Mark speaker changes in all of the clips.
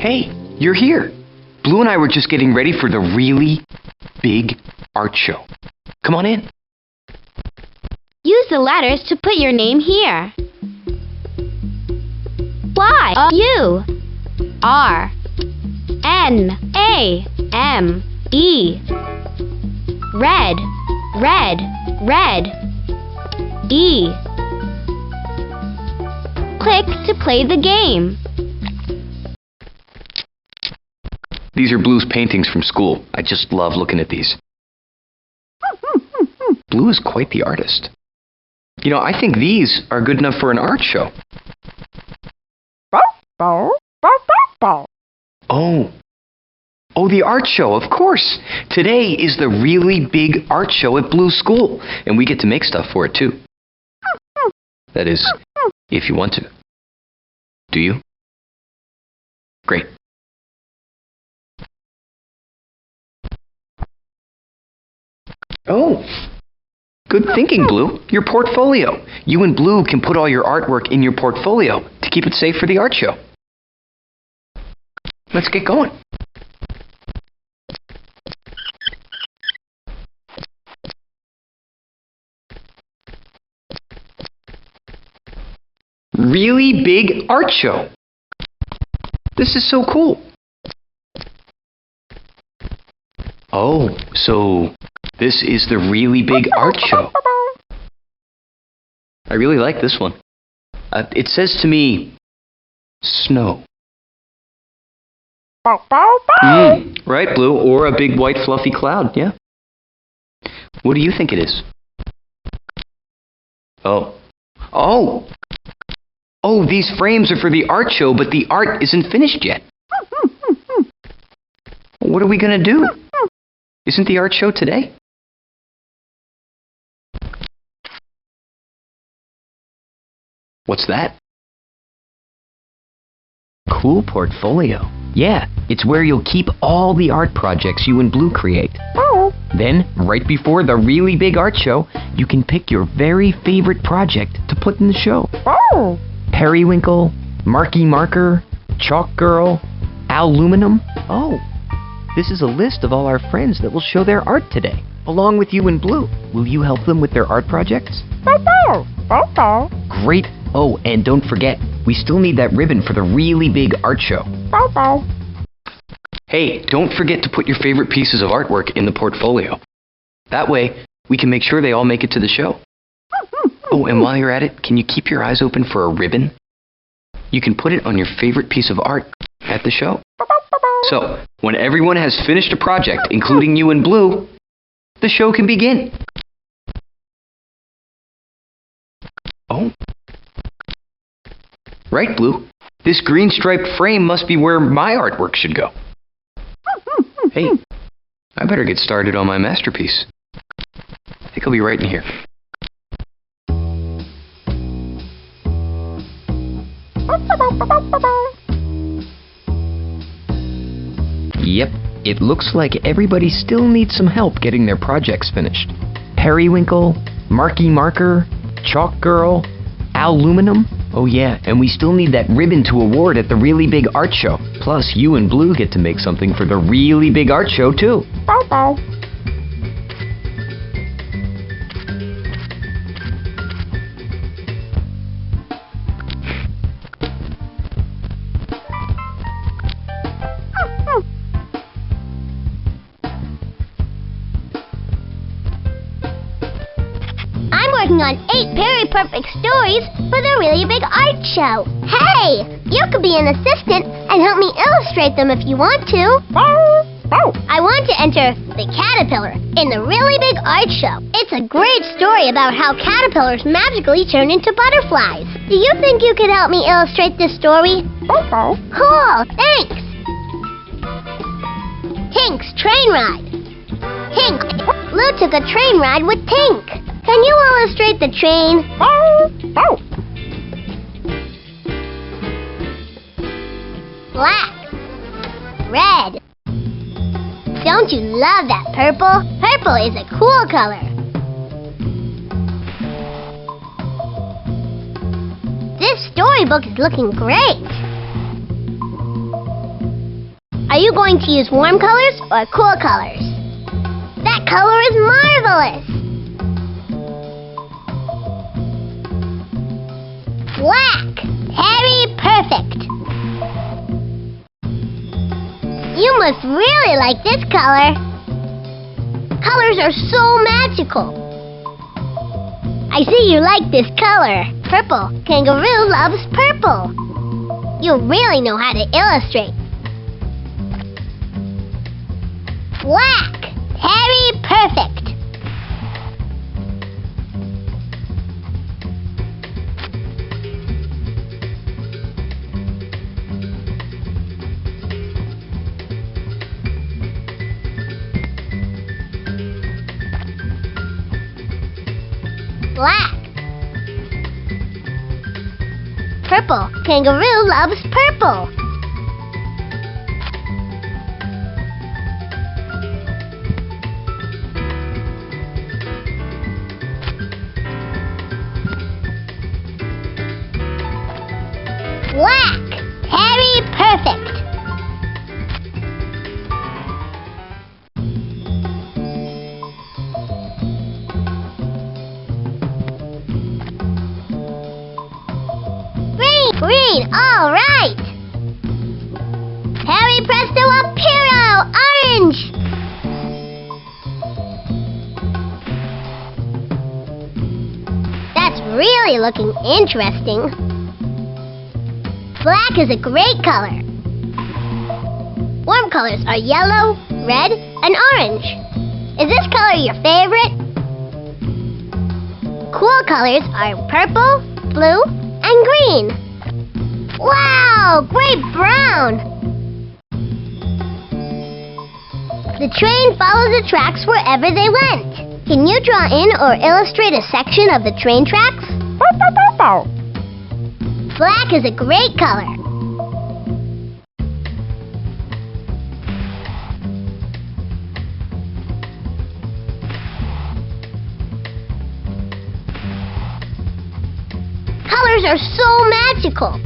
Speaker 1: Hey, you're here. Blue and I were just getting ready for the really big art show. Come on in.
Speaker 2: Use the letters to put your name here. Y-U-R-N-A-M-E. Red, red, red. E. Click to play the game.
Speaker 1: These are Blue's paintings from school. I just love looking at these. Blue is quite the artist. You know, I think these are good enough for an art show. Oh, the art show, of course. Today is the really big art show at Blue's school, and we get to make stuff for it too. That is, if you want to. Do you? Great. Oh, good thinking, Blue. Your portfolio. You and Blue can put all your artwork in your portfolio to keep it safe for the art show. Let's get going. Really big art show. This is so cool. Oh, so this is the really big art show. I really like this one. It says to me, snow. Right, Blue, or a big white fluffy cloud, yeah. What do you think it is? Oh, these frames are for the art show, but the art isn't finished yet. What are we gonna do? Isn't the art show today? What's that? Cool portfolio. Yeah, it's where you'll keep all the art projects you and Blue create. Then, right before the really big art show, you can pick your very favorite project to put in the show. Periwinkle, Marky Marker, Chalk Girl, Luminum. Oh, this is a list of all our friends that will show their art today, along with you and Blue. Will you help them with their art projects? Great. Oh, and don't forget, we still need that ribbon for the really big art show. Hey, don't forget to put your favorite pieces of artwork in the portfolio. That way, we can make sure they all make it to the show. Oh, and while you're at it, can you keep your eyes open for a ribbon? You can put it on your favorite piece of art at the show. So, when everyone has finished a project, including you and Blue, the show can begin. Oh. Right, Blue. This green striped frame must be where my artwork should go. Hey, I better get started on my masterpiece. I think I'll be right in here. Yep, it looks like everybody still needs some help getting their projects finished. Periwinkle, Marky Marker, Chalk Girl, Luminum. Oh yeah, and we still need that ribbon to award at the really big art show. Plus, you and Blue get to make something for the really big art show too.
Speaker 3: On 8 Perfect stories for the really big art show. Hey, you could be an assistant and help me illustrate them if you want to. I want to enter the caterpillar in the really big art show. It's a great story about how caterpillars magically turn into butterflies. Do you think you could help me illustrate this story? Cool, thanks. Tink's train ride. Tink, Blue took a train ride with Tink. Can you illustrate the train? Black. Red. Don't you love that purple? Purple is a cool color. This storybook is looking great. Are you going to use warm colors or cool colors? That color is marvelous! Black! Very perfect! You must really like this color. Colors are so magical. I see you like this color. Purple. Kangaroo loves purple. You really know how to illustrate. Black. Very perfect. Black. Purple. Kangaroo loves purple. Black. Very perfect. Green, all right. Harry Presto Apiro, orange. That's really looking interesting. Black is a great color. Warm colors are yellow, red, and orange. Is this color your favorite? Cool colors are purple, blue, and green. Wow, great brown! The train follows the tracks wherever they went. Can you draw in or illustrate a section of the train tracks? Black is a great color. Colors are so magical.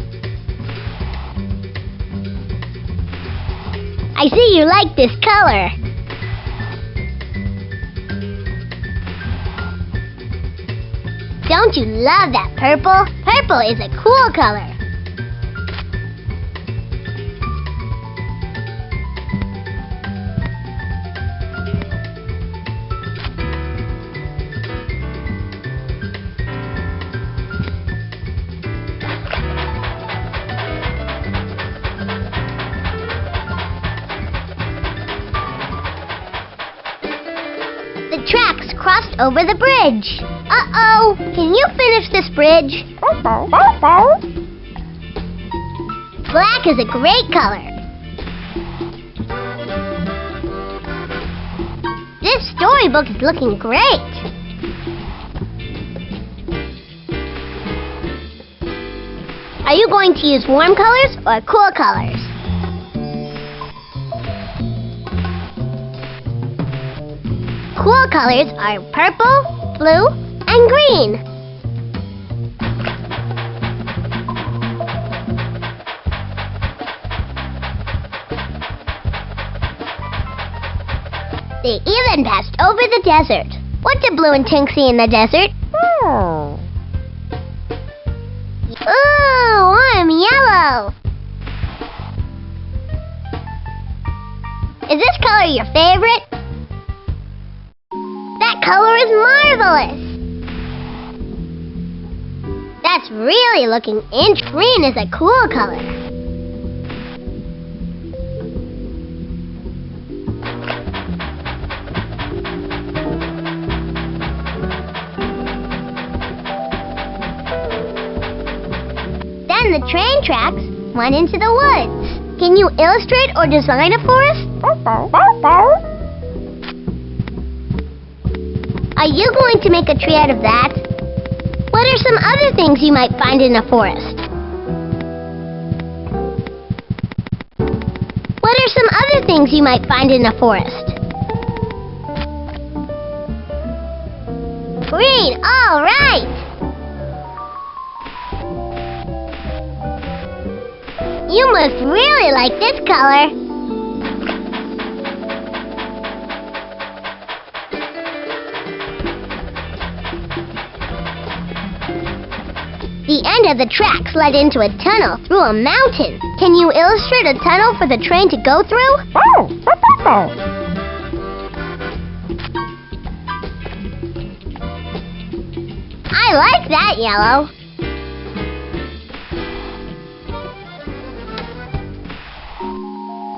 Speaker 3: I see you like this color. Don't you love that purple? Purple is a cool color. The tracks crossed over the bridge. Uh-oh! Can you finish this bridge? Black is a great color. This storybook is looking great. Are you going to use warm colors or cool colors? Cool colors are purple, blue, and green. They even passed over the desert. What did Blue and Tink see in the desert? Ooh, I'm yellow. Is this color your favorite? That color is marvelous. That's really looking interesting. Green is a cool color. Then the train tracks went into the woods. Can you illustrate or design a forest? Are you going to make a tree out of that? What are some other things you might find in a forest? What are some other things you might find in a forest? Green, all right! You must really like this color. The end of the tracks led into a tunnel through a mountain. Can you illustrate a tunnel for the train to go through? I like that, Yellow.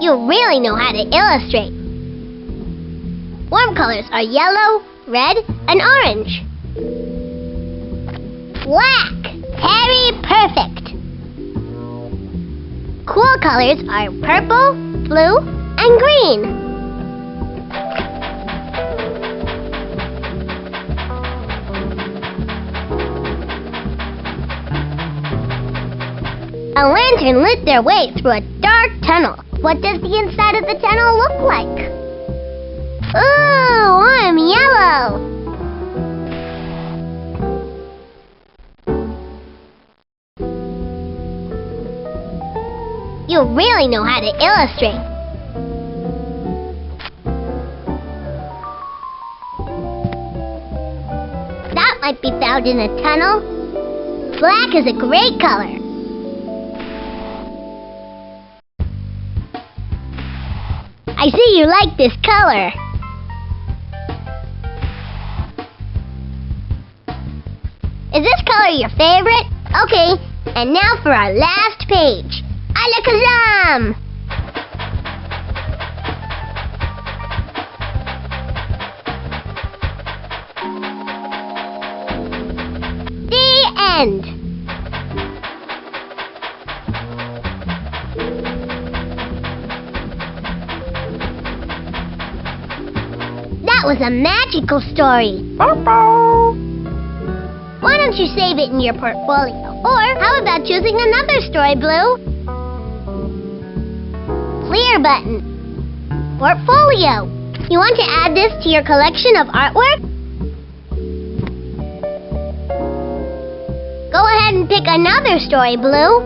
Speaker 3: You really know how to illustrate. Warm colors are yellow, red, and orange. Black. Very perfect. Cool colors are purple, blue, and green. A lantern lit their way through a dark tunnel. What does the inside of the tunnel look like? Ooh, I'm yellow. You really know how to illustrate. That might be found in a tunnel. Black is a great color. I see you like this color. Is this color your favorite? Okay, and now for our last page. Alakazam! The end. That was a magical story. Why don't you save it in your portfolio? Or how about choosing another story, Blue? Clear button. Portfolio. You want to add this to your collection of artwork? Go ahead and pick another story, Blue.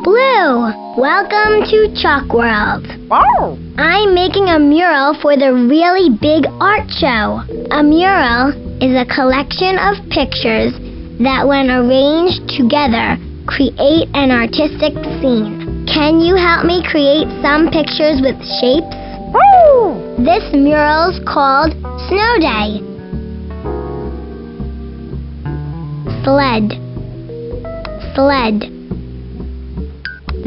Speaker 3: Blue, welcome to Chalk World. I'm making a mural for the really big art show. A mural is a collection of pictures that, when arranged together, create an artistic scene. Can you help me create some pictures with shapes? This mural's called Snow Day. Sled. Sled.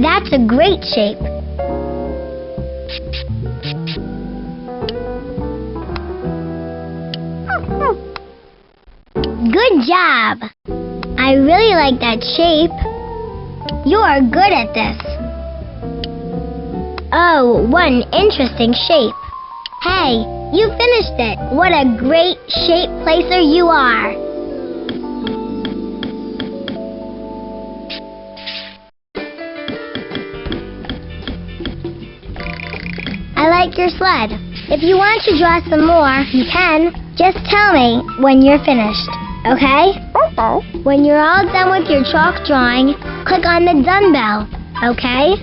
Speaker 3: That's a great shape. Good job. I really like that shape. You are good at this. Oh, what an interesting shape. Hey, you finished it. What a great shape placer you are. I like your sled. If you want to draw some more, you can. Just tell me when you're finished, okay? When you're all done with your chalk drawing, click on the done bell, okay?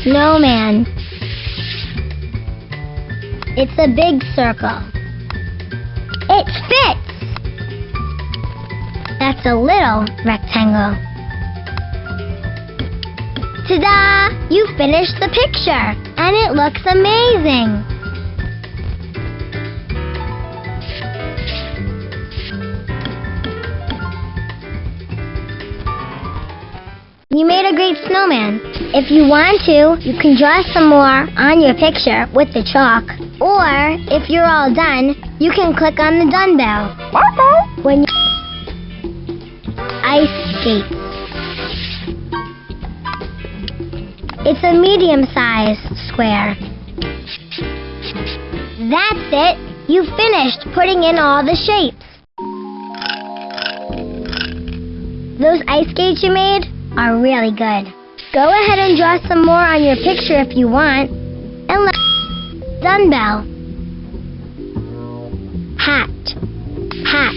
Speaker 3: Snowman. It's a big circle. It fits! That's a little rectangle. Ta-da! You finished the picture, and it looks amazing. You made a great snowman. If you want to, you can draw some more on your picture with the chalk. Or, if you're all done, you can click on the done bell. When you... Ice skates. It's a medium-sized square. That's it. You finished putting in all the shapes. Those ice skates you made are really good. Go ahead and draw some more on your picture if you want. And let sunbell. Hat. Hat.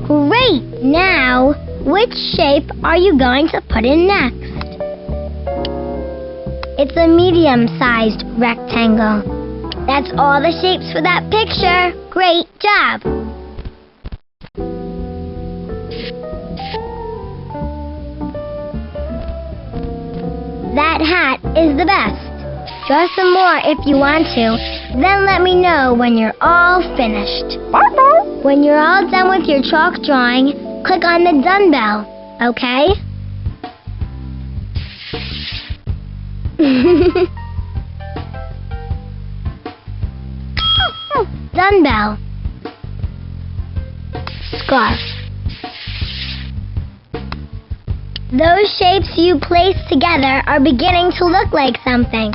Speaker 3: Great! Now, which shape are you going to put in next? It's a medium-sized rectangle. That's all the shapes for that picture. Great job! That hat is the best. Draw some more if you want to. Then let me know when you're all finished. When you're all done with your chalk drawing, click on the done bell, okay? Done bell. Scarf. Those shapes you placed together are beginning to look like something.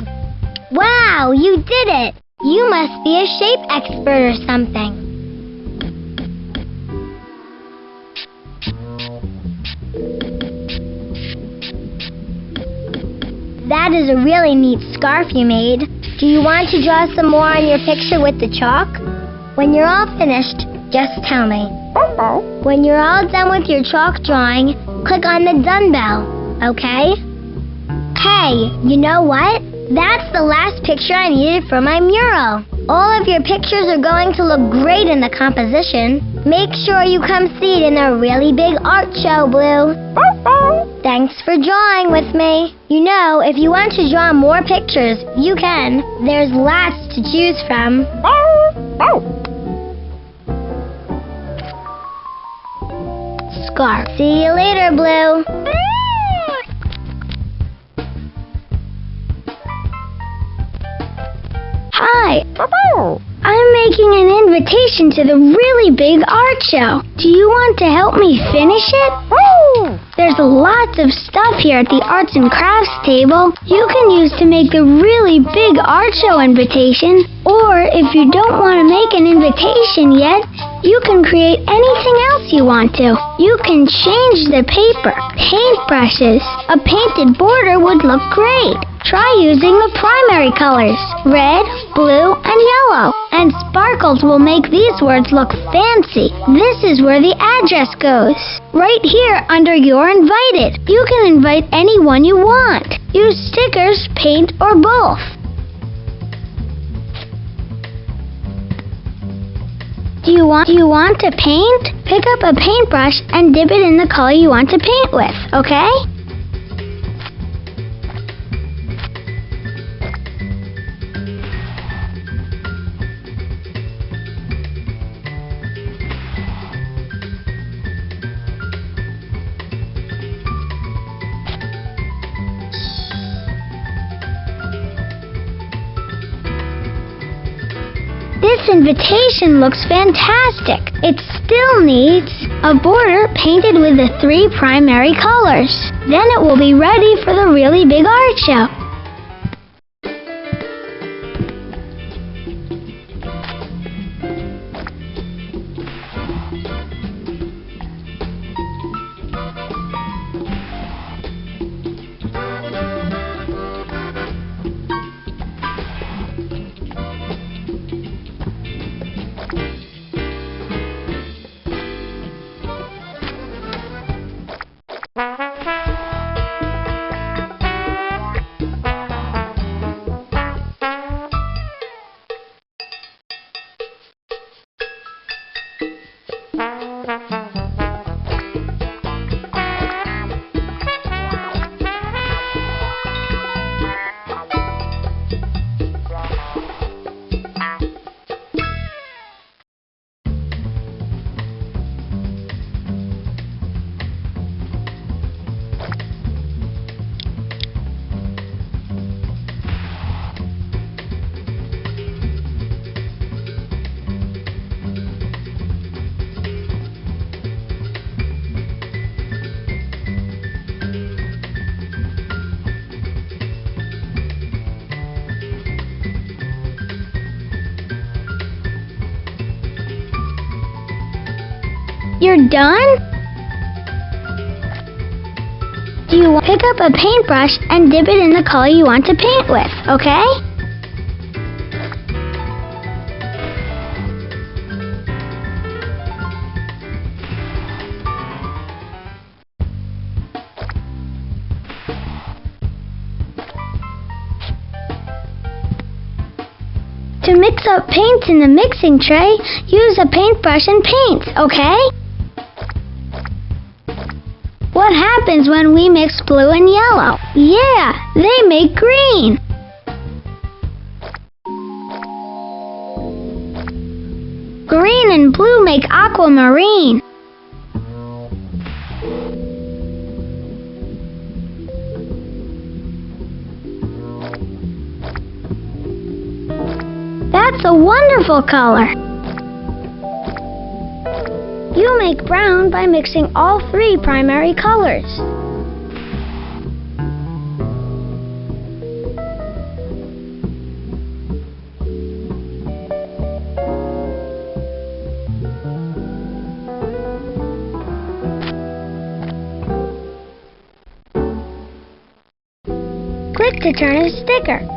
Speaker 3: Wow, you did it! You must be a shape expert or something. That is a really neat scarf you made. Do you want to draw some more on your picture with the chalk? When you're all finished, just tell me. When you're all done with your chalk drawing, click on the done bell, okay? Hey, you know what? That's the last picture I needed for my mural. All of your pictures are going to look great in the composition. Make sure you come see it in a really big art show, Blue. Thanks for drawing with me. You know, if you want to draw more pictures, you can. There's lots to choose from. Scarf. See you later, Blue. Hi. I'm making an invitation to the really big art show. Do you want to help me finish it? There's lots of stuff here at the arts and crafts table you can use to make the really big art show invitation. Or if you don't want to make an invitation yet, you can create anything else you want to. You can change the paper, paint brushes. A painted border would look great. Try using the primary colors, red, blue, and yellow. And sparkles will make these words look fancy. This is where the address goes. Right here under You're Invited. You can invite anyone you want. Use stickers, paint, or both. Do you want to paint? Pick up a paintbrush and dip it in the color you want to paint with, okay? This invitation looks fantastic. It still needs a border painted with the 3 primary colors. Then it will be ready for the really big art show. You're done? Do you want to pick up a paintbrush and dip it in the color you want to paint with, okay? To mix up paints in the mixing tray, use a paintbrush and paints, okay? What happens when we mix blue and yellow? Yeah, they make green. Green and blue make aquamarine. That's a wonderful color. You make brown by mixing all three primary colors. Click to turn a sticker.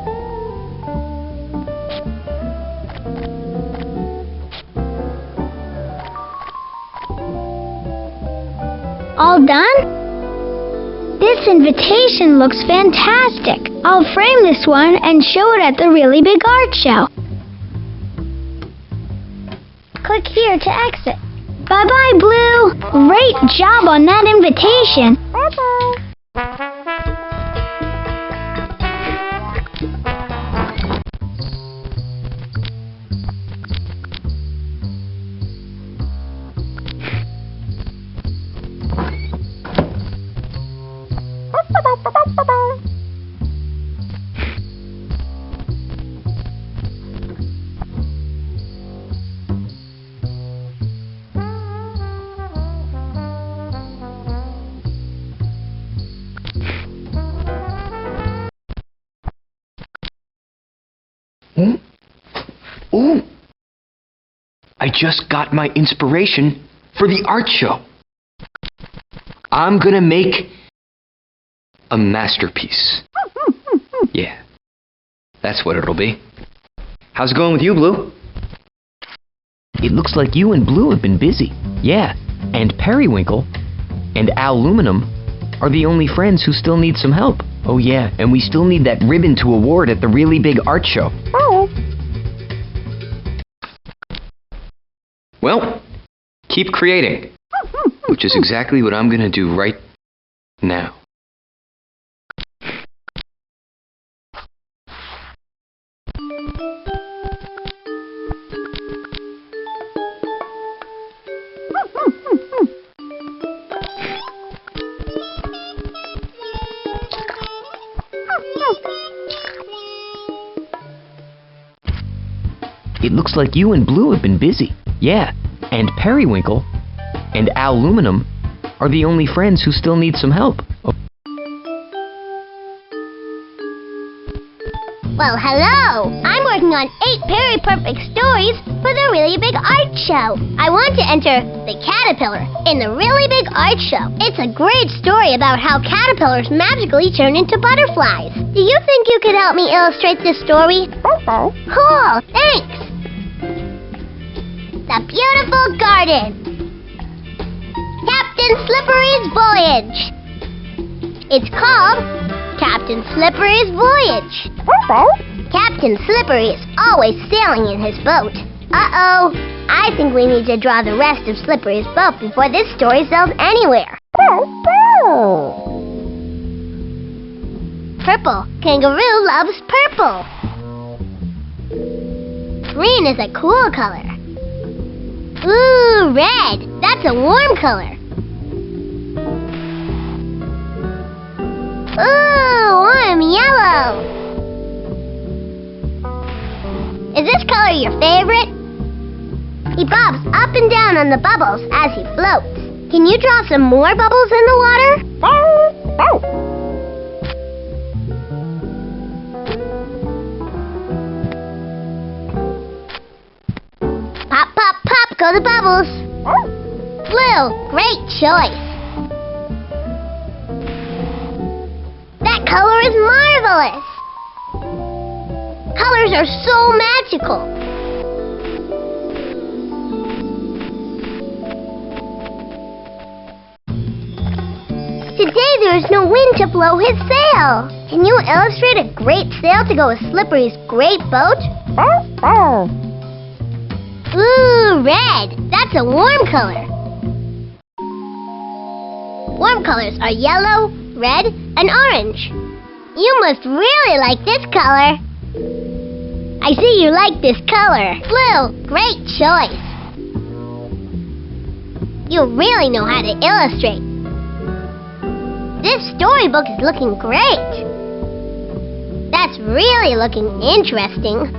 Speaker 3: All done? This invitation looks fantastic. I'll frame this one and show it at the really big art show. Click here to exit. Bye-bye, Blue. Great job on that invitation. Bye-bye.
Speaker 1: Ooh! I just got my inspiration for the art show. I'm gonna make a masterpiece. Yeah, that's what it'll be. How's it going with you, Blue? It looks like you and Blue have been busy. Yeah, and Periwinkle and Luminum are the only friends who still need some help. Oh yeah, and we still need that ribbon to award at the really big art show. Well, keep creating, which is exactly what I'm gonna do right now. It looks like you and Blue have been busy. Yeah, and Periwinkle and Luminum are the only friends who still need some help. Oh.
Speaker 3: Well, hello! I'm working on 8 Perry Perfect stories for the Really Big Art Show. I want to enter the caterpillar in the Really Big Art Show. It's a great story about how caterpillars magically turn into butterflies. Do you think you could help me illustrate this story? Cool, thanks! The Beautiful Garden. Captain Slippery's Voyage. It's called Captain Slippery's Voyage. Captain Slippery is always sailing in his boat. Uh-oh, I think we need to draw the rest of Slippery's boat before this story sells anywhere. Purple. Kangaroo loves purple. Green is a cool color. Ooh, red. That's a warm color. Ooh, warm yellow. Is this color your favorite? He bobs up and down on the bubbles as he floats. Can you draw some more bubbles in the water? Pop, pop, pop go the bubbles. Blue, great choice. That color is marvelous. Colors are so magical. Today there is no wind to blow his sail. Can you illustrate a great sail to go with Slippery's great boat? Ooh, red. That's a warm color. Warm colors are yellow, red, and orange. You must really like this color. I see you like this color. Blue, great choice. You really know how to illustrate. This storybook is looking great. That's really looking interesting.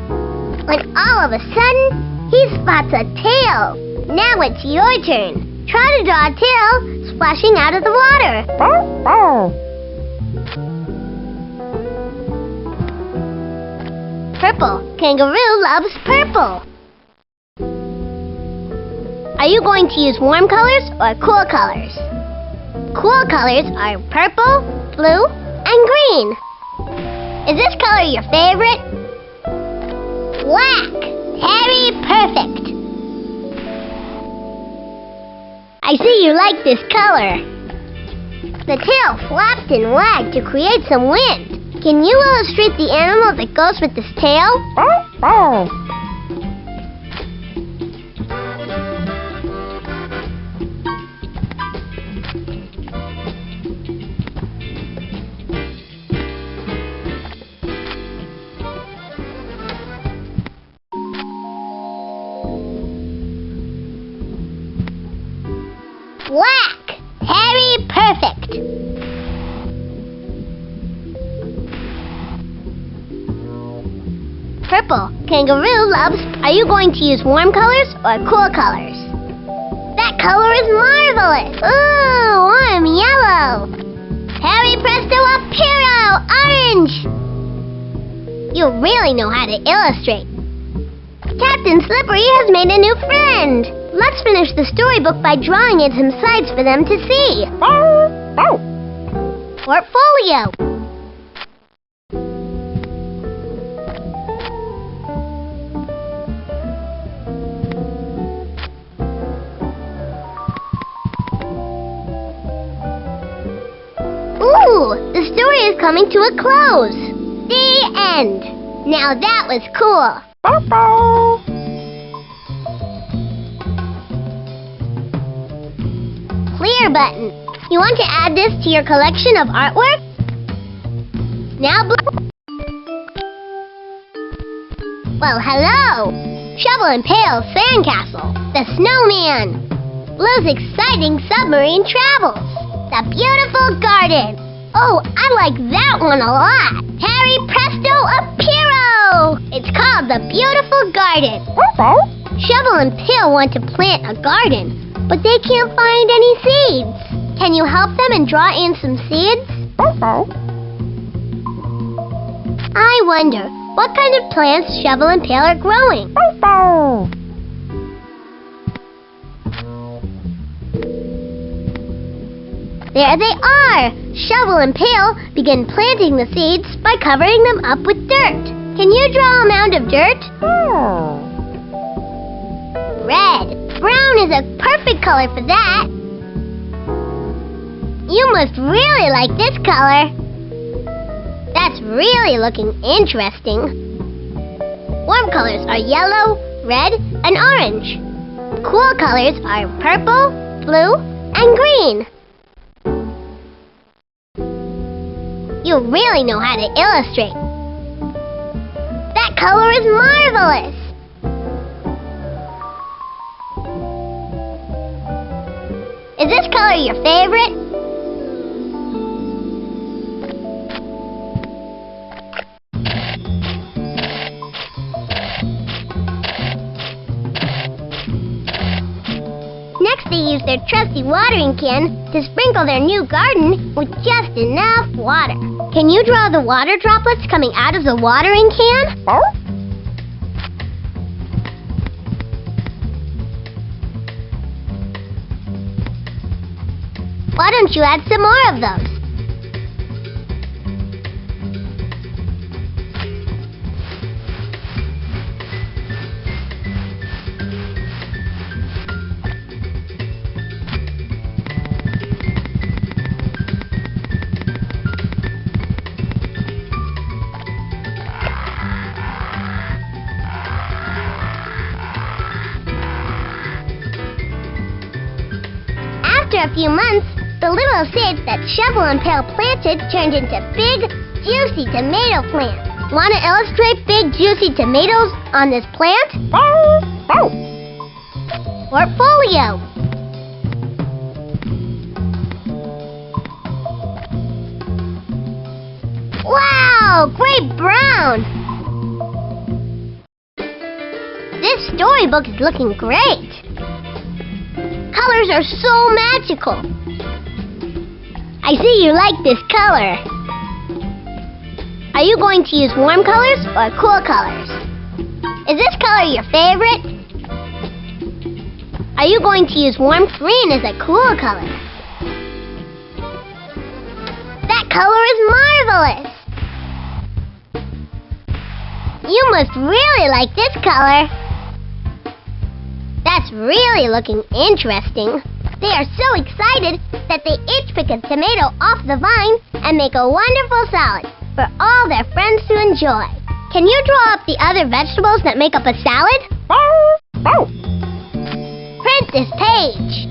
Speaker 3: When all of a sudden, he spots a tail. Now it's your turn. Try to draw a tail splashing out of the water. Purple. Kangaroo loves purple. Are you going to use warm colors or cool colors? Cool colors are purple, blue, and green. Is this color your favorite? Black. Very perfect. I see you like this color. The tail flapped and wagged to create some wind. Can you illustrate the animal that goes with this tail? Black. Very perfect. Purple. Kangaroo loves... Are you going to use warm colors or cool colors? That color is marvelous. Ooh, I'm yellow. Harry Presto Apiro, orange. You really know how to illustrate. Captain Slippery has made a new friend. Let's finish the storybook by drawing in some sights for them to see. Portfolio. Ooh, the story is coming to a close. The end. Now that was cool. Clear button. You want to add this to your collection of artwork? Now well, hello! Shovel and Pail's Sandcastle. The Snowman. Blue's exciting submarine travels. The beautiful garden. Oh, I like that one a lot. Harry Presto Apiro. It's called the beautiful garden. Shovel and Pail want to plant a garden, but they can't find any seeds. Can you help them and draw in some seeds? I wonder, what kind of plants Shovel and Pail are growing? There they are! Shovel and Pail begin planting the seeds by covering them up with dirt. Can you draw a mound of dirt? Red. Brown is a perfect color for that. You must really like this color. That's really looking interesting. Warm colors are yellow, red, and orange. Cool colors are purple, blue, and green. You really know how to illustrate. That color is marvelous. Is this color your favorite? Next, they use their trusty watering can to sprinkle their new garden with just enough water. Can you draw the water droplets coming out of the watering can? Why don't you add some more of those? After a few months, the little seeds that Shovel and Pail planted turned into big, juicy tomato plants. Want to illustrate big, juicy tomatoes on this plant? Portfolio. Wow, great brown. This storybook is looking great. Colors are so magical. I see you like this color. Are you going to use warm colors or cool colors? Is this color your favorite? Are you going to use warm? Green is a cool color. That color is marvelous. You must really like this color. That's really looking interesting. They are so excited that they each pick a tomato off the vine and make a wonderful salad for all their friends to enjoy. Can you draw up the other vegetables that make up a salad? Print this page.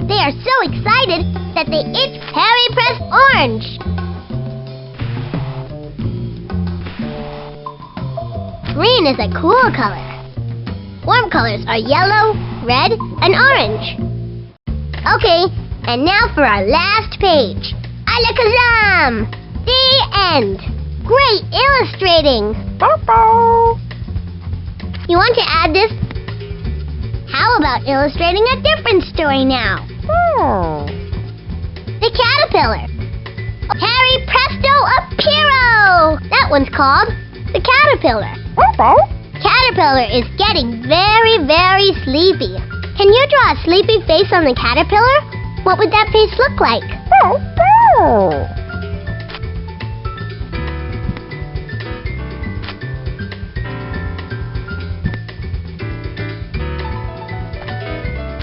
Speaker 3: They are so excited that they each Harry press orange. Green is a cool color. Warm colors are yellow, red, and orange. Okay, and now for our last page. Alakazam! The end. Great illustrating. You want to add this? How about illustrating a different story now? The caterpillar. Harry Presto Apiro! That one's called the caterpillar. Caterpillar is getting very, very sleepy. Can you draw a sleepy face on the caterpillar? What would that face look like?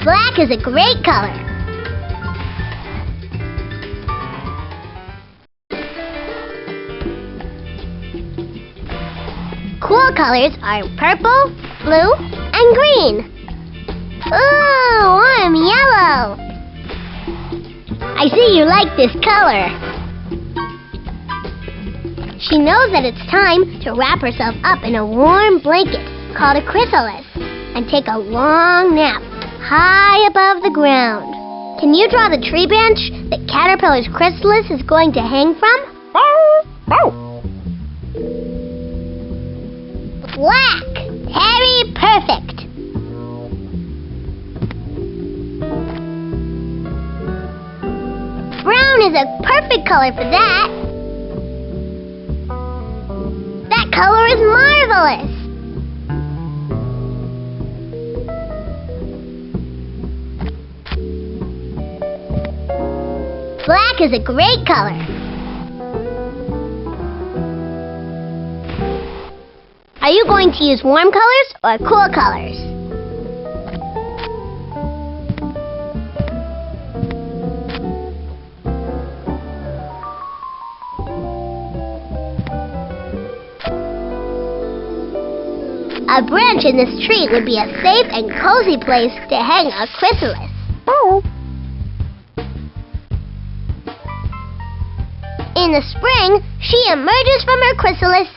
Speaker 3: Black is a great color. Cool colors are purple, blue, and green. Ooh, I'm yellow. I see you like this color. She knows that it's time to wrap herself up in a warm blanket called a chrysalis and take a long nap high above the ground. Can you draw the tree branch that Caterpillar's chrysalis is going to hang from? Black. Very perfect. Brown is a perfect color for that. That color is marvelous. Black is a great color. Are you going to use warm colors or cool colors? A branch in this tree would be a safe and cozy place to hang a chrysalis. In the spring, she emerges from her chrysalis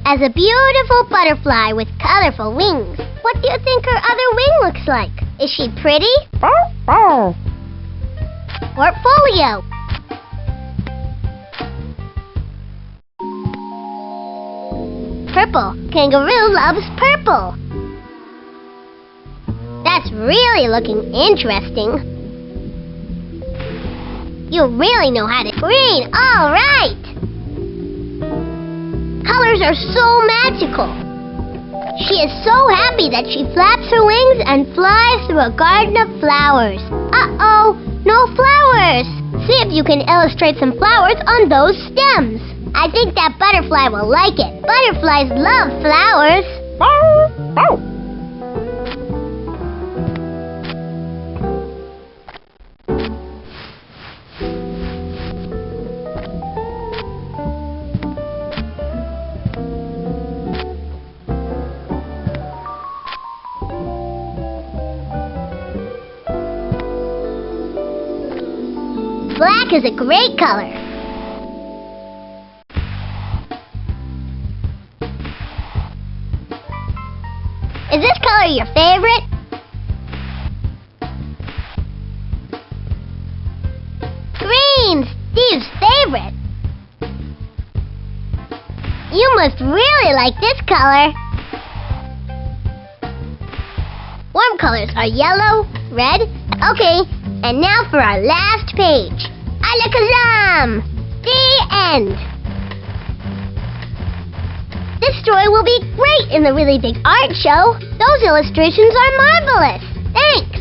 Speaker 3: as a beautiful butterfly with colorful wings. What do you think her other wing looks like? Is she pretty? Portfolio. Purple. Kangaroo loves purple. That's really looking interesting. You really know how to... Green, all right! Colors colors are so magical. She is so happy that she flaps her wings and flies through a garden of flowers. Uh-oh, no flowers. See if you can illustrate some flowers on those stems. I think that butterfly will like it. Butterflies love flowers. Black is a great color. Is this color your favorite? Green, Steve's favorite. You must really like this color. Warm colors are yellow, red. Okay, and now for our last page. Alakazam! The end. This story will be great in the Really Big Art Show. Those illustrations are marvelous. Thanks.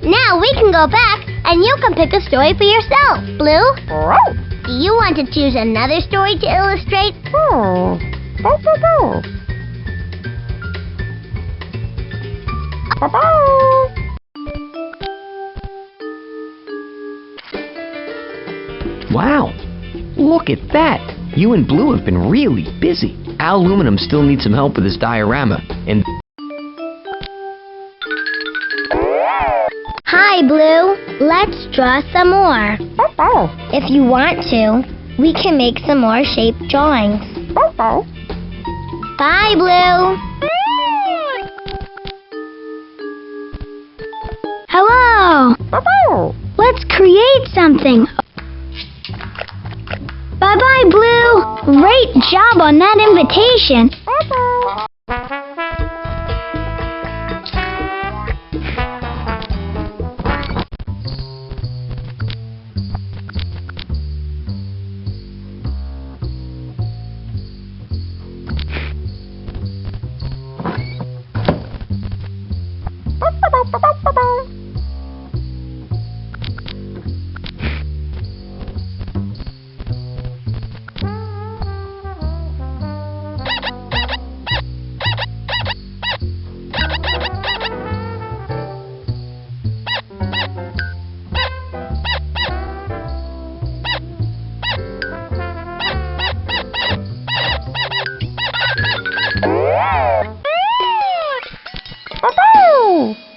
Speaker 3: Now we can go back and you can pick a story for yourself. Blue? Do you want to choose another story to illustrate?
Speaker 1: Wow, look at that. You and Blue have been really busy. Luminum still needs some help with his diorama, and...
Speaker 3: Hi, Blue. Let's draw some more. If you want to, we can make some more shape drawings. Bye, Blue. Hello. Let's create something. Bye-bye, Blue. Great job on that invitation.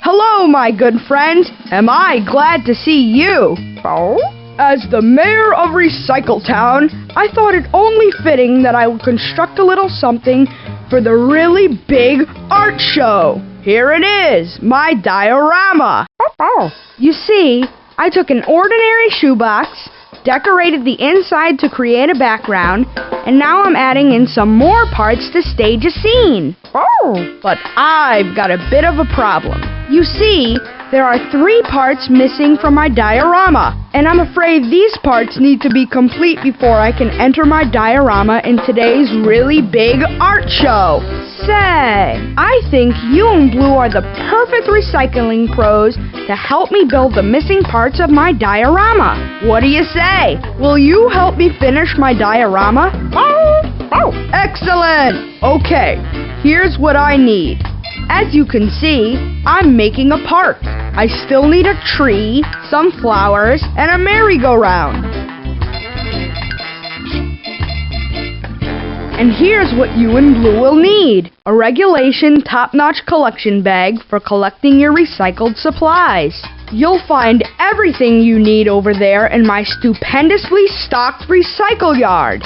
Speaker 4: Hello, my good friend. Am I glad to see you? As the mayor of Recycle Town, I thought it only fitting that I would construct a little something for the really big art show. Here it is, my diorama. You see, I took an ordinary shoebox, decorated the inside to create a background, and now I'm adding in some more parts to stage a scene. But I've got a bit of a problem. You see, there are 3 parts missing from my diorama, and I'm afraid these parts need to be complete before I can enter my diorama in today's really big art show. Say, I think you and Blue are the perfect recycling pros to help me build the missing parts of my diorama. What do you say? Will you help me finish my diorama? Excellent! Okay, here's what I need. As you can see, I'm making a park. I still need a tree, some flowers, and a merry-go-round. And here's what you and Blue will need. A regulation top-notch collection bag for collecting your recycled supplies. You'll find everything you need over there in my stupendously stocked recycle yard.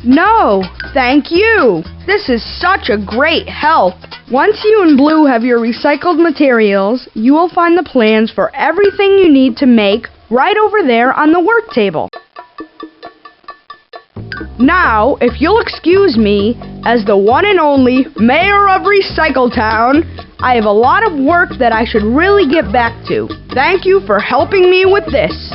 Speaker 4: No, thank you. This is such a great help. Once you and Blue have your recycled materials, you will find the plans for everything you need to make right over there on the work table. Now, if you'll excuse me, as the one and only mayor of Recycle Town, I have a lot of work that I should really get back to. Thank you for helping me with this.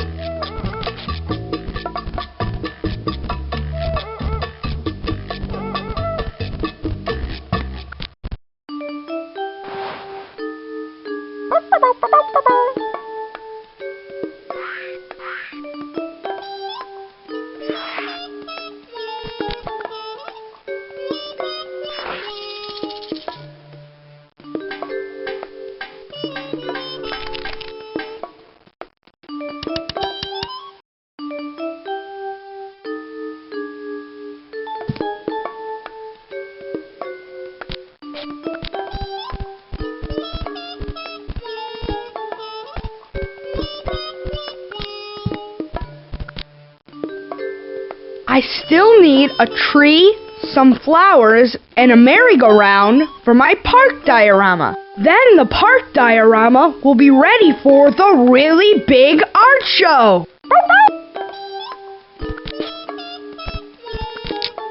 Speaker 4: I still need a tree, some flowers, and a merry-go-round for my park diorama. Then the park diorama will be ready for the really big art show.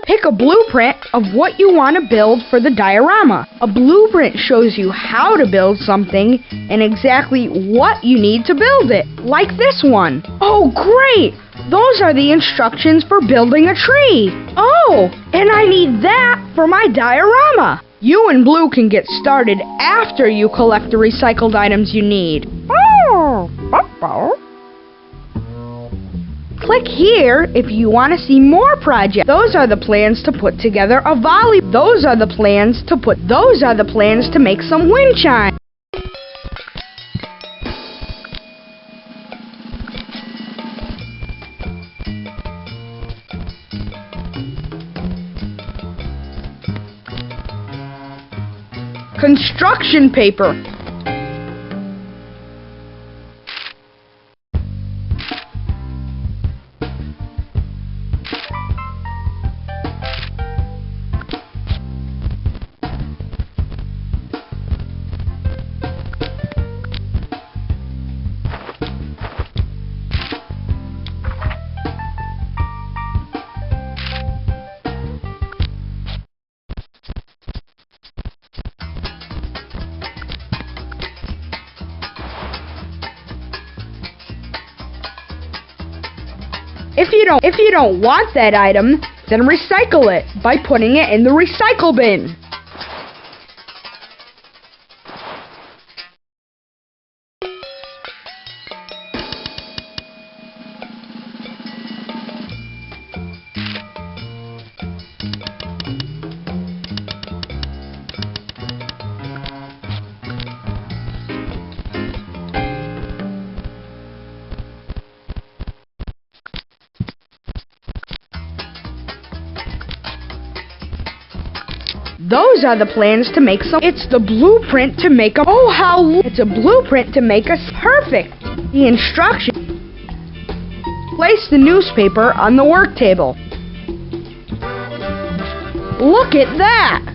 Speaker 4: Pick a blueprint of what you want to build for the diorama. A blueprint shows you how to build something and exactly what you need to build it, like this one. Oh, great! Those are the instructions for building a tree. Oh, and I need that for my diorama. You and Blue can get started after you collect the recycled items you need. Click here if you want to see more projects. Those are the plans to put together a volley. Those are the plans to make some wind chimes. Construction paper. If you don't want that item, then recycle it by putting it in the recycle bin. Those are the plans to make some. It's the blueprint to make a. Oh, how! It's a blueprint to make us perfect. The instructions. Place the newspaper on the work table. Look at that!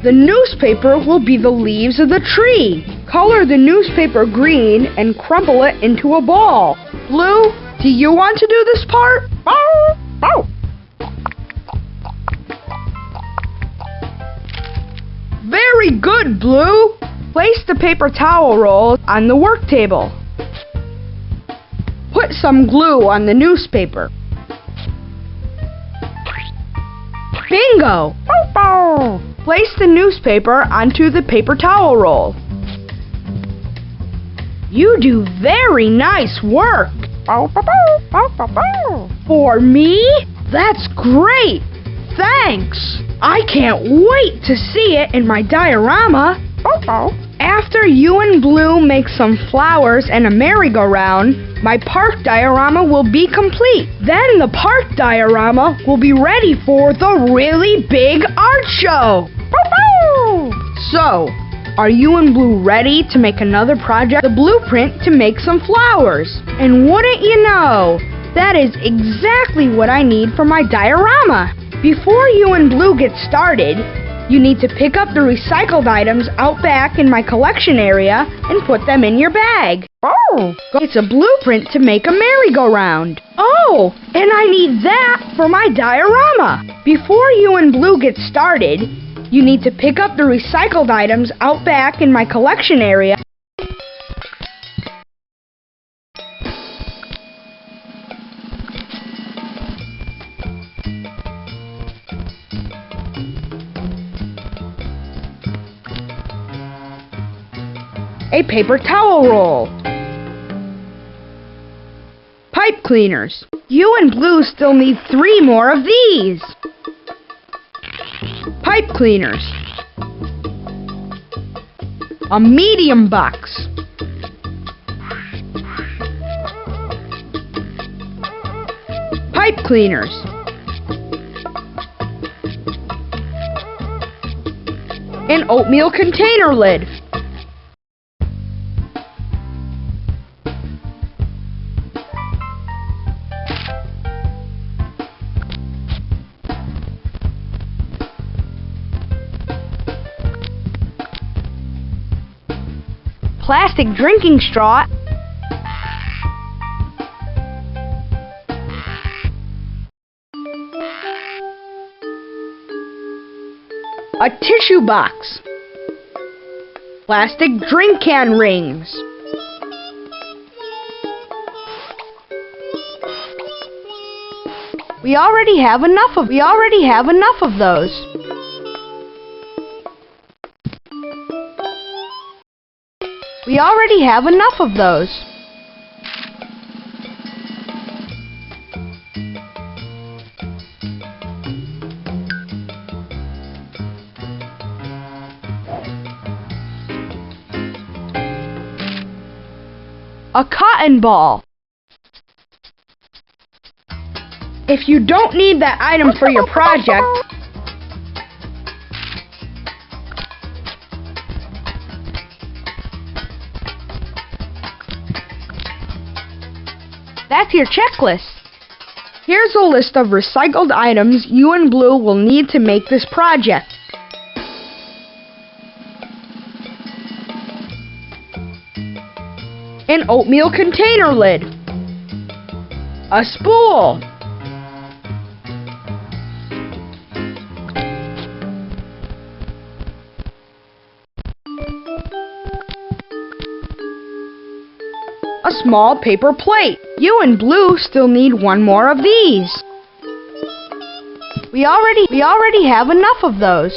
Speaker 4: The newspaper will be the leaves of the tree. Color the newspaper green and crumple it into a ball. Blue, do you want to do this part? Very good, Blue! Place the paper towel roll on the work table. Put some glue on the newspaper. Bingo! Place the newspaper onto the paper towel roll. You do very nice work! For me? That's great! Thanks! I can't wait to see it in my diorama. After you and Blue make some flowers and a merry-go-round, my park diorama will be complete. Then the park diorama will be ready for the really big art show. So, are you and Blue ready to make another project? The blueprint to make some flowers. And wouldn't you know, that is exactly what I need for my diorama. Before you and Blue get started, you need to pick up the recycled items out back in my collection area and put them in your bag. It's a blueprint to make a merry-go-round. Oh, and I need that for my diorama. Before you and Blue get started, you need to pick up the recycled items out back in my collection area. A paper towel roll. Pipe cleaners. You and Blue still need 3 more of these. Pipe cleaners. A medium box. Pipe cleaners. An oatmeal container lid. plastic drinking straw, a tissue box, plastic drink can rings, we already have enough of those. We already have enough of those. A cotton ball. If you don't need that item for your project, that's your checklist. Here's a list of recycled items you and Blue will need to make this project. An oatmeal container lid, a spool, a small paper plate. You and Blue still need one more of these. We already have enough of those.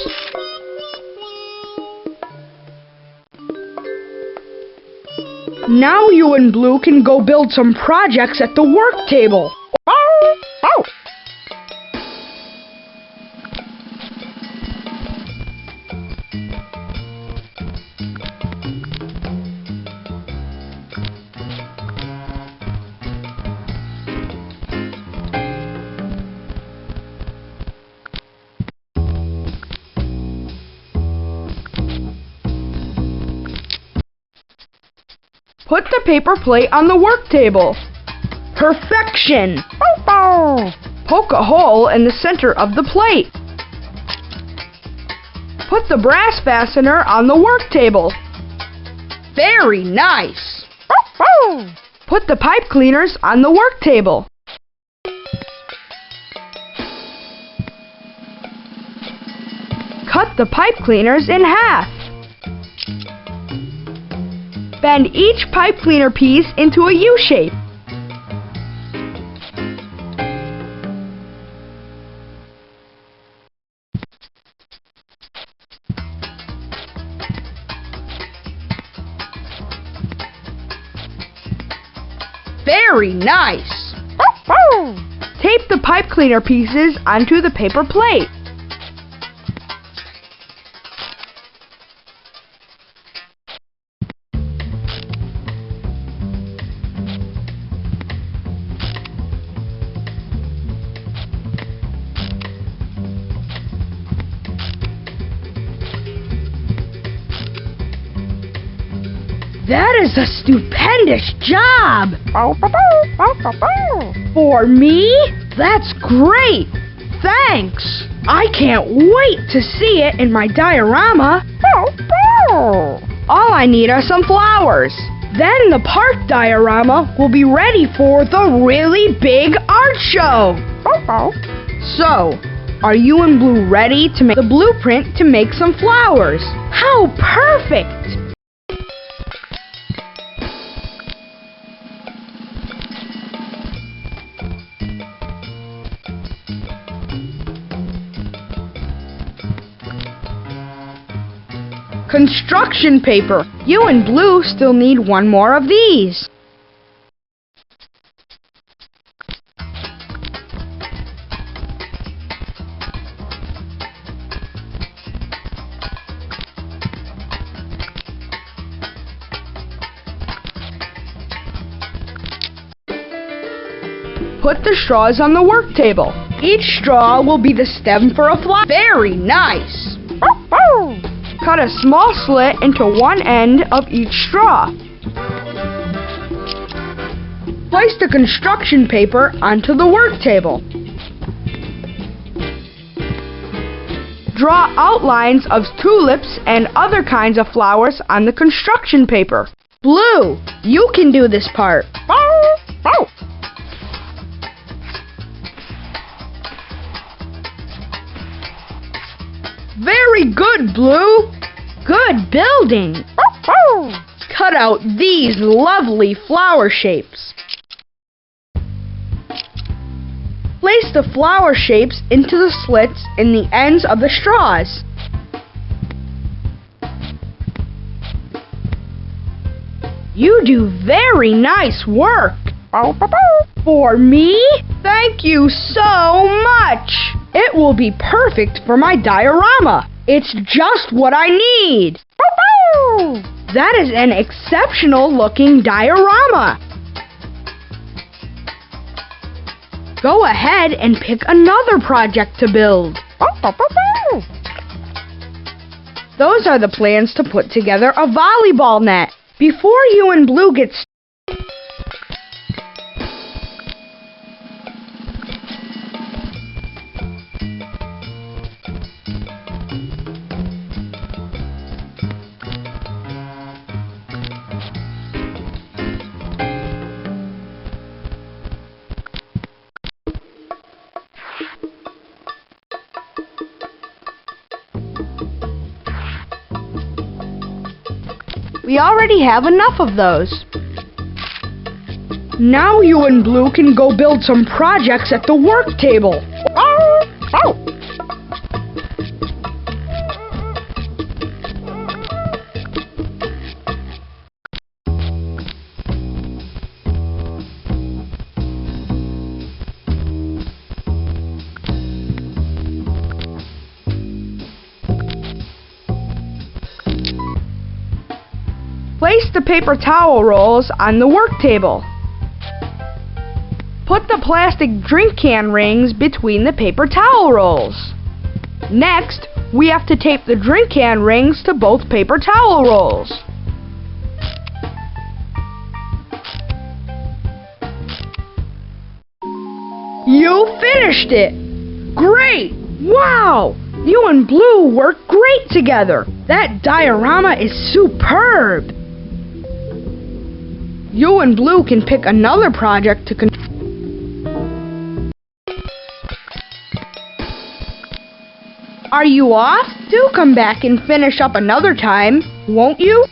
Speaker 4: Now you and Blue can go build some projects at the work table. Put the paper plate on the work table. Perfection! Poke a hole in the center of the plate. Put the brass fastener on the work table. Very nice! Put the pipe cleaners on the work table. Cut the pipe cleaners in half. Bend each pipe cleaner piece into a U-shape. Very nice! Tape the pipe cleaner pieces onto the paper plate. That is a stupendous job! For me? That's great! Thanks! I can't wait to see it in my diorama! All I need are some flowers. Then the park diorama will be ready for the really big art show! So, are you and Blue ready to make the blueprint to make some flowers? How perfect! Construction paper. You and Blue still need one more of these. Put the straws on the work table. Each straw will be the stem for a flower. Very nice! Cut a small slit into one end of each straw. Place the construction paper onto the work table. Draw outlines of tulips and other kinds of flowers on the construction paper. Blue, you can do this part. Very good, Blue. Good building. Cut out these lovely flower shapes. Place the flower shapes into the slits in the ends of the straws. You do very nice work. For me? Thank you so much. It will be perfect for my diorama. It's just what I need. That is an exceptional looking diorama. Go ahead and pick another project to build. Those are the plans to put together a volleyball net. Before you and Blue get started, we already have enough of those. Now you and Blue can go build some projects at the work table. Place the paper towel rolls on the work table. Put the plastic drink can rings between the paper towel rolls. Next, we have to tape the drink can rings to both paper towel rolls. You finished it! Great! Wow! You and Blue work great together. That diorama is superb. You and Blue can pick another project to Are you off? Do come back and finish up another time, won't you?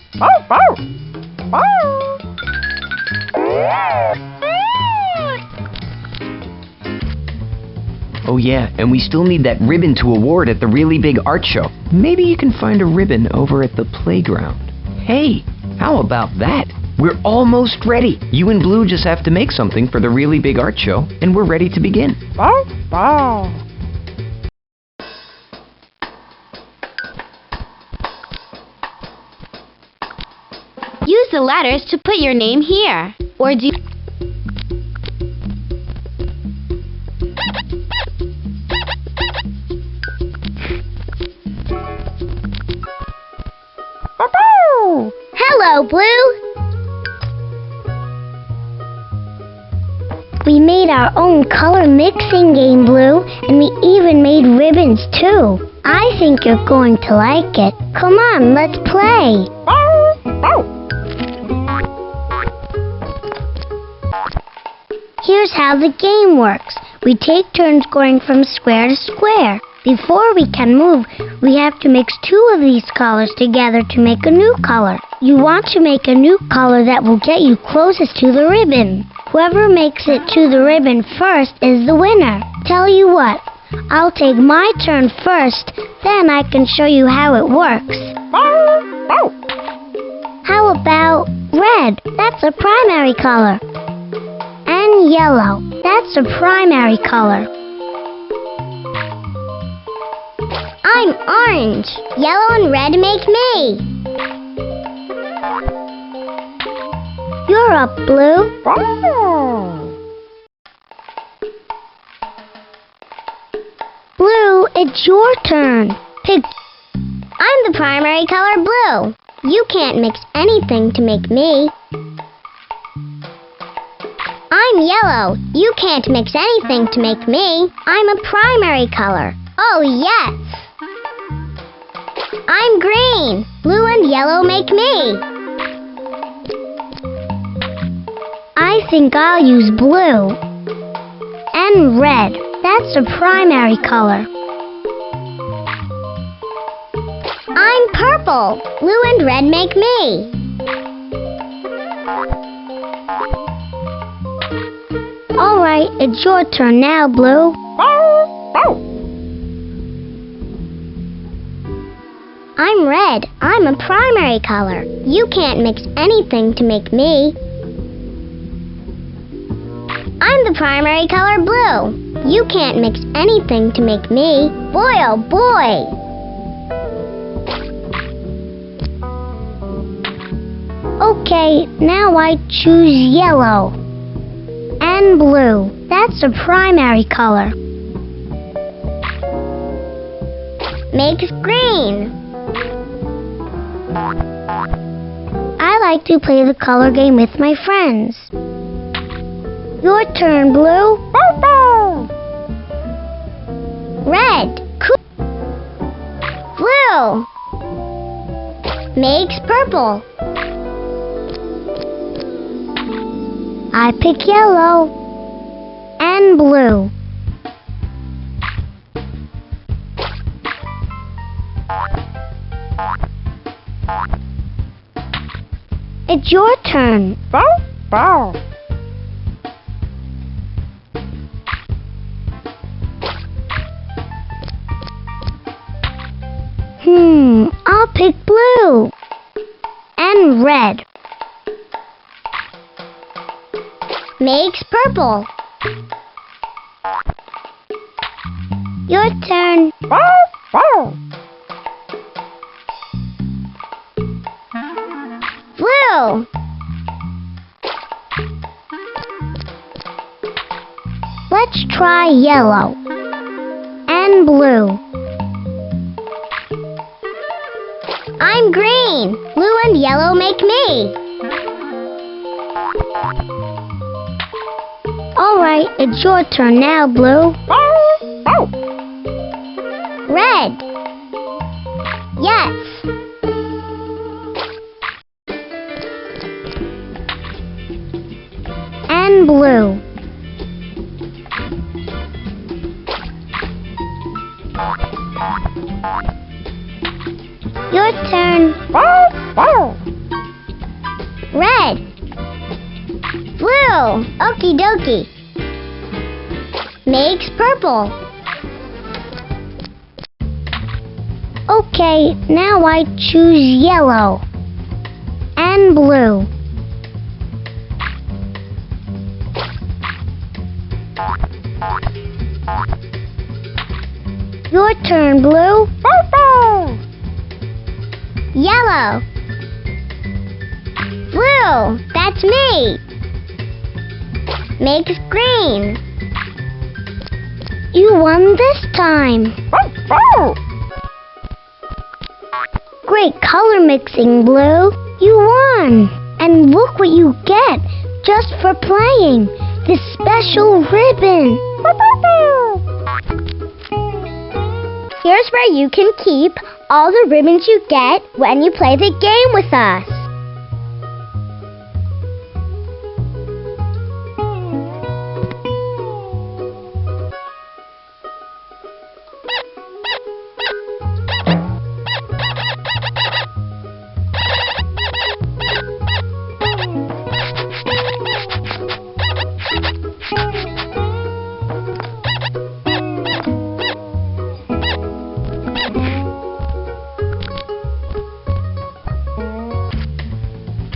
Speaker 1: Oh yeah, and we still need that ribbon to award at the really big art show. Maybe you can find a ribbon over at the playground. Hey, how about that? We're almost ready. You and Blue just have to make something for the really big art show, and we're ready to begin.
Speaker 2: Use the letters to put your name here. Or do
Speaker 3: Hello, Blue. We made our own color mixing game, Blue, and we even made ribbons, too. I think you're going to like it. Come on, let's play. Here's how the game works. We take turns going from square to square. Before we can move, we have to mix two of these colors together to make a new color. You want to make a new color that will get you closest to the ribbon. Whoever makes it to the ribbon first is the winner. Tell you what, I'll take my turn first, then I can show you how it works. How about red? That's a primary color. And yellow. That's a primary color. I'm orange. Yellow and red make me. You're up, Blue. Blue, it's your turn. Pick. I'm the primary color blue. You can't mix anything to make me. I'm yellow. You can't mix anything to make me. I'm a primary color. Oh, yes. I'm green. Blue and yellow make me. I think I'll use blue. And red. That's the primary color. I'm purple. Blue and red make me. All right, it's your turn now, Blue. I'm red. I'm a primary color. You can't mix anything to make me. I'm the primary color blue. You can't mix anything to make me. Boy, oh boy! Okay, now I choose yellow. And blue. That's the primary color. Makes green. I like to play the color game with my friends. Your turn, Blue. Red. Cool. Blue. Makes purple. I pick yellow. And blue. It's your turn. I'll pick blue. And red. Makes purple. Your turn. Blue. Let's try yellow. And blue. I'm green. Blue and yellow make me. All right, it's your turn now, Blue. Red. Yes. And blue. Your turn. Red. Blue. Okie dokie. Makes purple. Okay, now I choose yellow. And blue. Your turn, Blue. Yellow. Blue. That's me. Makes green. You won this time. Great color mixing, Blue. You won. And look what you get just for playing. This special ribbon. Here's where you can keep all the ribbons you get when you play the game with us.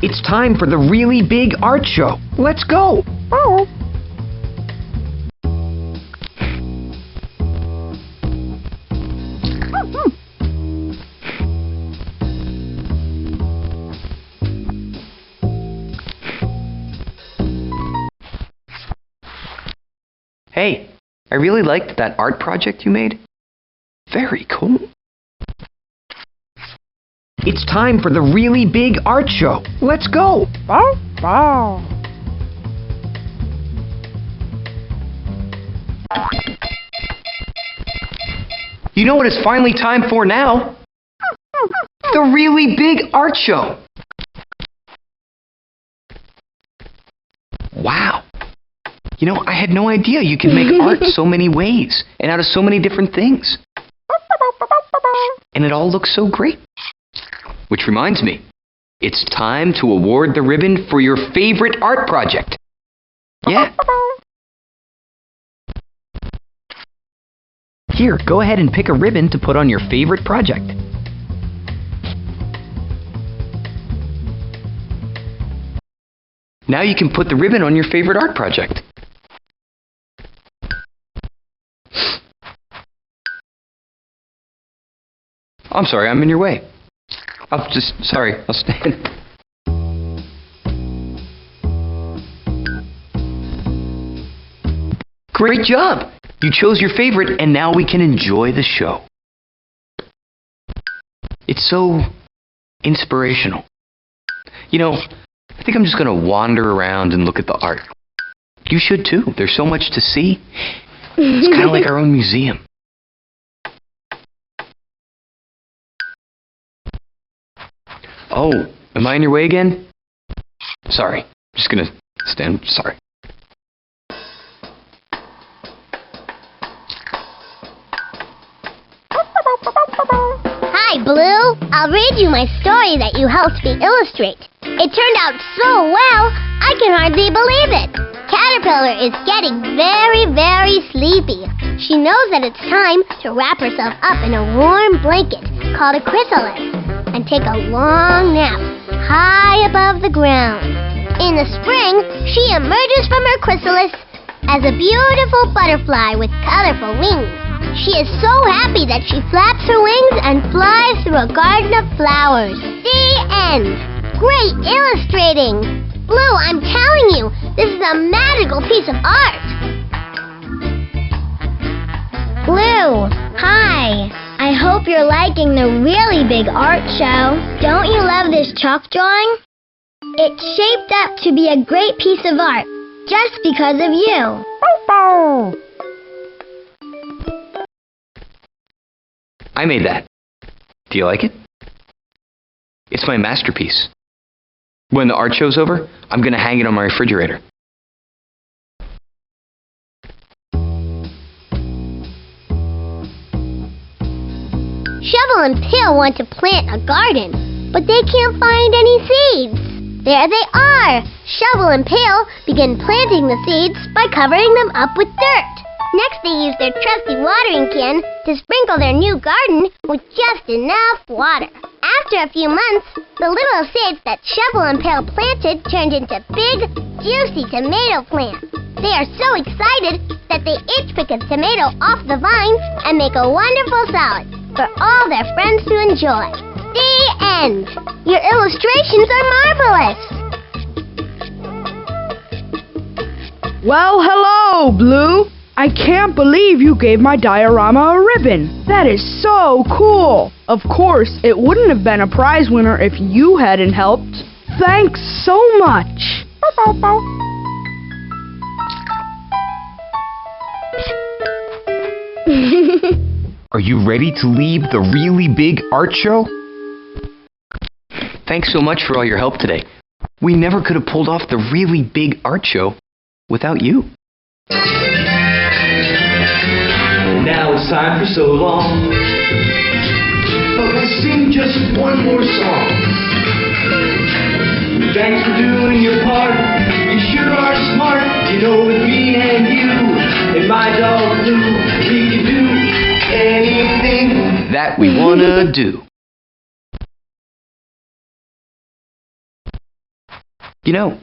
Speaker 1: It's time for the really big art show. Let's go! Hey, I really liked that art project you made. Very cool. It's time for the really big art show. Let's go! You know what it's finally time for now? The really big art show. You know, I had no idea you could make art so many ways and out of so many different things. And it all looks so great. Which reminds me, it's time to award the ribbon for your favorite art project. Yeah. Here, go ahead and pick a ribbon to put on your favorite project. Now you can put the ribbon on your favorite art project. I'm sorry, I'm in your way. I'll stand. Great job! You chose your favorite, and now we can enjoy the show. It's so inspirational. You know, I think I'm just gonna wander around and look at the art. You should too. There's so much to see. It's kind of like our own museum. Oh, am I in your way again? Sorry. I'm just gonna stand. Sorry.
Speaker 3: Hi, Blue. I'll read you my story that you helped me illustrate. It turned out so well, I can hardly believe it. Caterpillar is getting very, very sleepy. She knows that it's time to wrap herself up in a warm blanket called a chrysalis and take a long nap high above the ground. In the spring, she emerges from her chrysalis as a beautiful butterfly with colorful wings. She is so happy that she flaps her wings and flies through a garden of flowers. The end. Great illustrating. Blue, I'm telling you, this is a magical piece of art.
Speaker 2: Blue, hi. I hope you're liking the really big art show. Don't you love this chalk drawing? It's shaped up to be a great piece of art just because of you.
Speaker 1: I made that. Do you like it? It's my masterpiece. When the art show's over, I'm gonna hang it on my refrigerator.
Speaker 3: Shovel and Pill want to plant a garden, but they can't find any seeds. There they are! Shovel and Pill begin planting the seeds by covering them up with dirt. Next, they use their trusty watering can to sprinkle their new garden with just enough water. After a few months, the little seeds that Shovel and Pail planted turned into big, juicy tomato plants. They are so excited that they each pick a tomato off the vine and make a wonderful salad for all their friends to enjoy. The end. Your illustrations are marvelous.
Speaker 4: Well, hello, Blue. I can't believe you gave my diorama a ribbon. That is so cool. Of course, it wouldn't have been a prize winner if you hadn't helped. Thanks so much.
Speaker 1: Are you ready to leave the really big art show? Thanks so much for all your help today. We never could have pulled off the really big art show without you.
Speaker 5: Now it's time for so long, but let's sing just one more song. Thanks for doing your part, you sure are smart. You know, with me and you and my dog Blue, we can do anything
Speaker 1: that we wanna do. You know,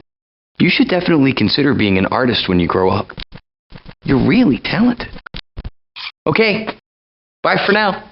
Speaker 1: you should definitely consider being an artist when you grow up. You're really talented. Okay, bye for now.